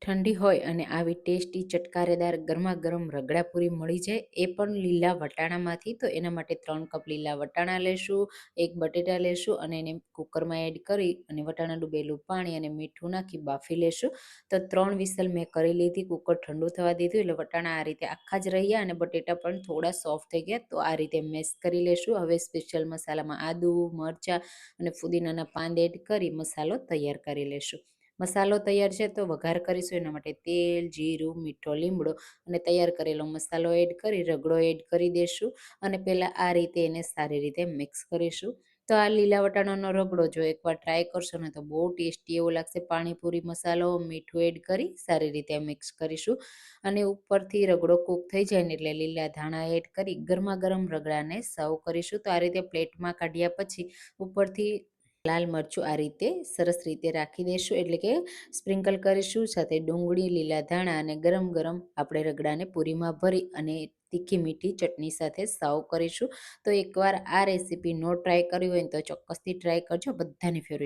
ઠંડી હોય અને આવી ટેસ્ટી ચટકારેદાર ગરમા ગરમ રગડાપુરી મળી જાય, એ પણ લીલા વટાણામાંથી. તો એના માટે 3 કપ લીલા વટાણા લેશું, 1 બટેટા લેશું અને એને કુકરમાં એડ કરી અને વટાણા ડૂબેલું પાણી અને મીઠું નાખી બાફી લેશું. તો 3 વિસલ મેં કરી લીધી, કુકર ઠંડુ થવા દીધું એટલે વટાણા આ રીતે આખા જ રહ્યા અને બટેટા પણ થોડા સોફ્ટ થઈ ગયા. તો આ રીતે મેશ કરી લેશું. હવે સ્પેશિયલ મસાલામાં આદુ, મરચાં અને ફુદીનાના પાન એડ કરી મસાલો તૈયાર કરી લેશું. મસાલો તૈયાર છે તો વઘાર કરીશું. એના માટે તેલ, જીરું, મીઠો લીમડો અને તૈયાર કરેલો મસાલો એડ કરી રગડો એડ કરી દેશું અને પહેલાં આ રીતે એને સારી રીતે મિક્સ કરીશું. તો આ લીલા વટાણાનો રગડો જો એકવાર ટ્રાય કરશો ને તો બહુ ટેસ્ટી એવો લાગશે. પાણીપુરી મસાલો, મીઠું એડ કરી સારી રીતે મિક્સ કરીશું અને ઉપરથી રગડો કૂક થઈ જાય ને એટલે લીલા ધાણા એડ કરી ગરમા ગરમ રગડાને સર્વ કરીશું. તો આ રીતે પ્લેટમાં કાઢ્યા પછી ઉપરથી લાલ મરચું આ રીતે સરસ રીતે રાખી દઈશું, એટલે કે સ્પ્રિંકલ કરીશું. સાથે ડુંગળી, લીલા ધાણા અને ગરમ ગરમ આપણે રગડાને પૂરીમાં ભરી અને તીખી મીઠી ચટણી સાથે સર્વ કરીશું. તો એકવાર આ રેસીપી નો ટ્રાય કરી હોય તો ચોક્કસથી ટ્રાય કરજો. બધાની ફેવરેટ